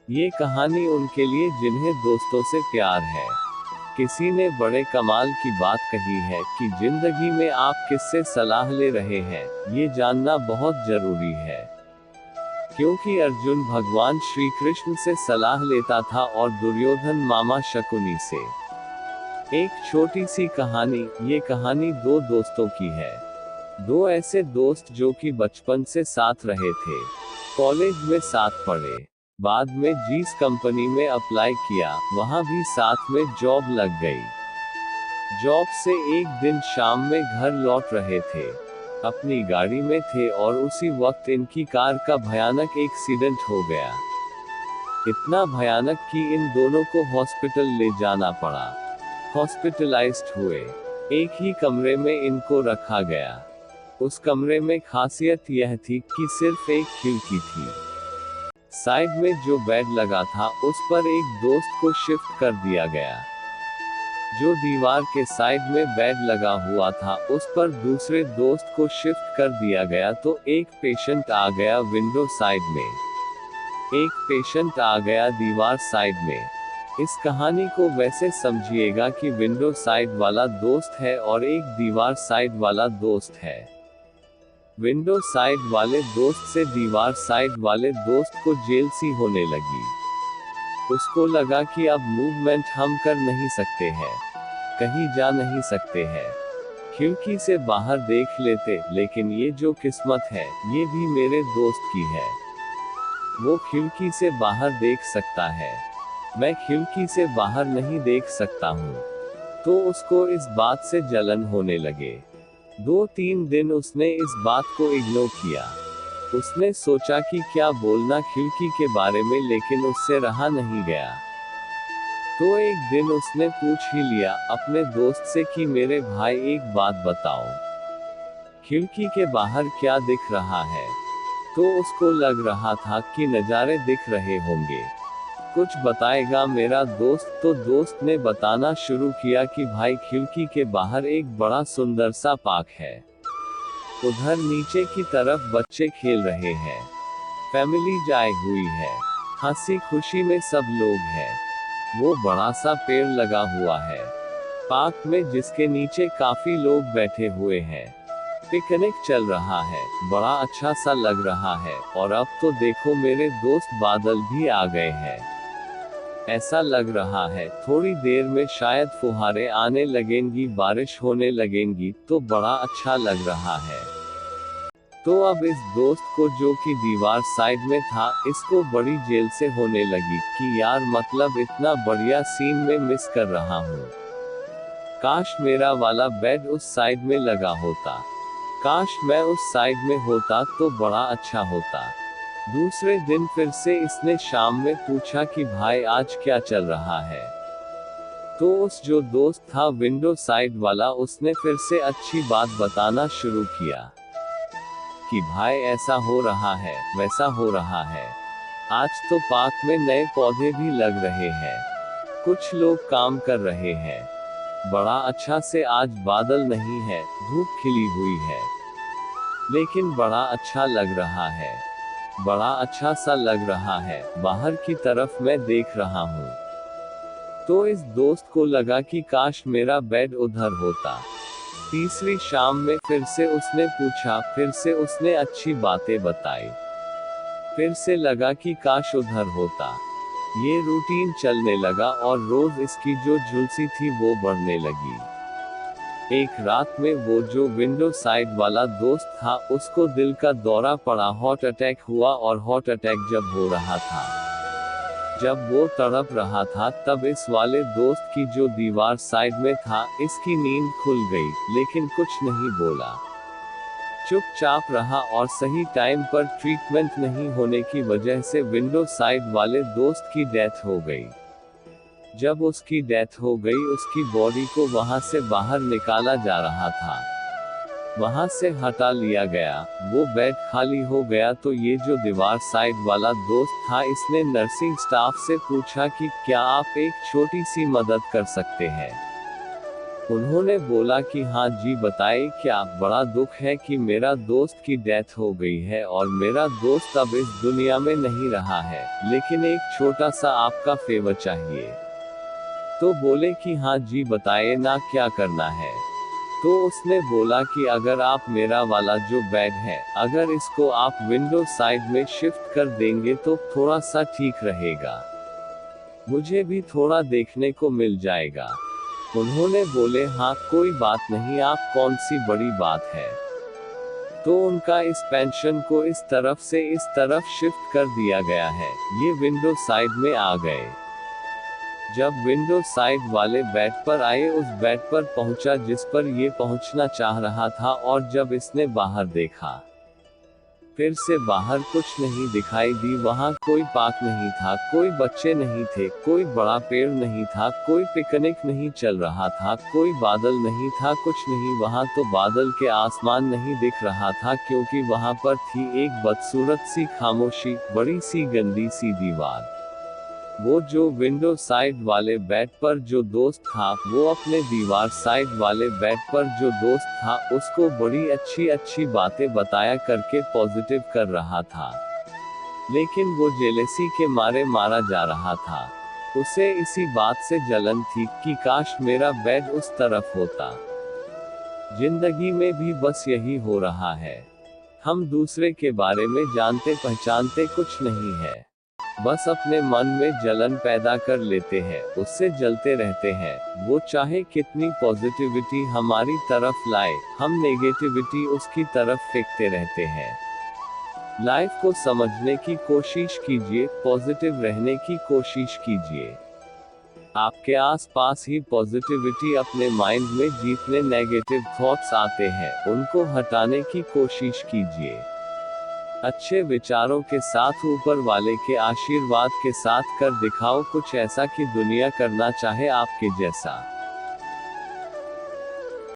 ये कहानी उनके लिए जिन्हें दोस्तों से प्यार है। किसी ने बड़े कमाल की बात कही है कि जिंदगी में आप किससे सलाह ले रहे हैं, ये जानना बहुत जरूरी है। क्योंकि अर्जुन भगवान श्री कृष्ण से सलाह लेता था और दुर्योधन मामा शकुनी से। एक छोटी सी कहानी। ये कहानी दो दोस्तों की है। दो ऐसे दोस्त जो कि बचपन से साथ रहे थे, कॉलेज में साथ पढ़े, बाद में जिस कंपनी में अप्लाई किया, वहां भी साथ में जॉब लग गई। जॉब से एक दिन शाम में घर लौट रहे थे, अपनी गाड़ी में थे और उसी वक्त इनकी कार का भयानक एक्सीडेंट हो गया। इतना भयानक कि इन दोनों को हॉस्पिटल ले जाना पड़ा। हॉस्पिटलाइज्ड हुए। एक ही कमरे में इनको रखा गया। उस कमरे में खासियत यह थी कि सिर्फ एक खिड़की थी। साइड में जो बेड लगा था उस पर एक दोस्त को शिफ्ट कर दिया गया। जो दीवार के साइड में बेड लगा हुआ था उस पर दूसरे दोस्त को शिफ्ट कर दिया गया। तो एक पेशेंट आ गया विंडो साइड में, एक पेशेंट आ गया दीवार साइड में। इस कहानी को वैसे समझिएगा कि विंडो साइड वाला दोस्त है और एक दीवार साइड वाला दोस्त है। विंडो साइड वाले दोस्त से दीवार साइड वाले दोस्त को जेल सी होने लगी। उसको लगा कि अब मूवमेंट हम कर नहीं सकते हैं, कहीं जा नहीं सकते हैं, खिड़की से बाहर देख लेते, लेकिन ये जो किस्मत है, ये भी मेरे दोस्त की है। वो खिड़की से बाहर देख सकता है, मैं खिड़की से बाहर नहीं देख सकता हूँ। तो उसको इस बात से जलन होने लगे। 2-3 दिन उसने इस बात को इग्नोर किया। उसने सोचा कि क्या बोलना खिड़की के बारे में, लेकिन उससे रहा नहीं गया। तो एक दिन उसने पूछ ही लिया अपने दोस्त से कि मेरे भाई एक बात बताओ, खिड़की के बाहर क्या दिख रहा है? तो उसको लग रहा था कि नज़ारे दिख रहे होंगे, कुछ बताएगा मेरा दोस्त। तो दोस्त ने बताना शुरू किया कि भाई खिड़की के बाहर एक बड़ा सुंदर सा पार्क है, उधर नीचे की तरफ बच्चे खेल रहे हैं, फैमिली जाई हुई है, हंसी खुशी में सब लोग हैं। वो बड़ा सा पेड़ लगा हुआ है पार्क में, जिसके नीचे काफी लोग बैठे हुए हैं, पिकनिक चल रहा है, बड़ा अच्छा सा लग रहा है। और अब तो देखो मेरे दोस्त, बादल भी आ गए हैं। ऐसा लग रहा है थोड़ी देर में शायद फुहारे आने लगेंगी, बारिश होने लगेंगी, तो बड़ा अच्छा लग रहा है। तो अब इस दोस्त को, जो कि दीवार साइड में था, इसको बड़ी जेल से होने लगी कि यार मतलब इतना बढ़िया सीन में मिस कर रहा हूँ। काश मेरा वाला बेड उस साइड में लगा होता, काश मैं उस साइड में होता तो बड़ा अच्छा होता। दूसरे दिन फिर से इसने शाम में पूछा कि भाई आज क्या चल रहा है? तो उस जो दोस्त था विंडो साइड वाला, उसने फिर से अच्छी बात बताना शुरू किया कि भाई ऐसा हो रहा है, वैसा हो रहा है, आज तो पार्क में नए पौधे भी लग रहे हैं, कुछ लोग काम कर रहे हैं, बड़ा अच्छा से आज बादल नहीं है, धूप खिली हुई है, लेकिन बड़ा अच्छा लग रहा है, बड़ा अच्छा सा लग रहा है, बाहर की तरफ मैं देख रहा हूँ। तो इस दोस्त को लगा कि काश मेरा बेड उधर होता। तीसरी शाम में फिर से उसने पूछा, फिर से उसने अच्छी बातें बताई, फिर से लगा कि काश उधर होता। ये रूटीन चलने लगा और रोज इसकी जो झुलसी थी वो बढ़ने लगी। एक रात में वो जो विंडो साइड वाला दोस्त था, उसको दिल का दौरा पड़ा, हार्ट अटैक हुआ। और हार्ट अटैक जब हो रहा था, जब वो तड़प रहा था, तब इस वाले दोस्त की जो दीवार साइड में था, इसकी नींद खुल गई, लेकिन कुछ नहीं बोला, चुपचाप रहा। और सही टाइम पर ट्रीटमेंट नहीं होने की वजह से विंडो साइड वाले दोस्त की डेथ हो गई। जब उसकी डेथ हो गई, उसकी बॉडी को वहां से बाहर निकाला जा रहा था, वहां से हटा लिया गया, वो बेड खाली हो गया। तो ये जो दीवार साइड वाला दोस्त था, इसने नर्सिंग स्टाफ से पूछा कि क्या आप एक छोटी सी मदद कर सकते हैं? उन्होंने बोला कि हाँ जी बताइए क्या बड़ा दुख है कि मेरा दोस्त की डेथ हो गई है और मेरा दोस्त अब इस दुनिया में नहीं रहा है, लेकिन एक छोटा सा आपका फेवर चाहिए। तो बोले कि हाँ जी बताइए ना क्या करना है। तो उसने बोला कि अगर आप मेरा वाला जो बेड है, अगर इसको आप विंडो साइड में शिफ्ट कर देंगे तो थोड़ा सा ठीक रहेगा, मुझे भी थोड़ा देखने को मिल जाएगा। उन्होंने बोले हाँ कोई बात नहीं, आप कौन सी बड़ी बात है। तो उनका इस पेंशन को इस तरफ से इस तरफ शिफ्ट कर दिया गया है, ये विंडो साइड में आ गए। जब विंडो साइड वाले बेड पर आए, उस बेड पर पहुंचा जिस पर ये पहुंचना चाह रहा था, और जब इसने बाहर देखा, फिर से बाहर कुछ नहीं दिखाई दी। वहां कोई पार्क नहीं था, कोई बच्चे नहीं थे, कोई बड़ा पेड़ नहीं था, कोई पिकनिक नहीं चल रहा था, कोई बादल नहीं था, कुछ नहीं। वहां तो बादल के आसमान नहीं दिख रहा था, क्योंकि वहां पर थी एक बदसूरत सी खामोशी, बड़ी सी गंदी सी दीवार। वो जो विंडो साइड वाले बेड पर जो दोस्त था, वो अपने दीवार साइड वाले बेड पर जो दोस्त था, उसको बड़ी अच्छी अच्छी बातें बताया करके पॉजिटिव कर रहा था, लेकिन वो जेलेसी के मारे मारा जा रहा था। उसे इसी बात से जलन थी कि काश मेरा बेड उस तरफ होता। जिंदगी में भी बस यही हो रहा है, हम दूसरे के बारे में जानते पहचानते कुछ नहीं है, बस अपने मन में जलन पैदा कर लेते हैं, उससे जलते रहते हैं। वो चाहे कितनी पॉजिटिविटी हमारी तरफ लाए, हम नेगेटिविटी उसकी तरफ फेंकते रहते हैं। लाइफ को समझने की कोशिश कीजिए, पॉजिटिव रहने की कोशिश कीजिए। आपके आसपास ही पॉजिटिविटी अपने माइंड में जितने नेगेटिव थॉट्स आते हैं, उनको हटाने की कोशिश कीजिए। अच्छे विचारों के साथ, ऊपर वाले के आशीर्वाद के साथ कर दिखाओ कुछ ऐसा कि दुनिया करना चाहे आपके जैसा।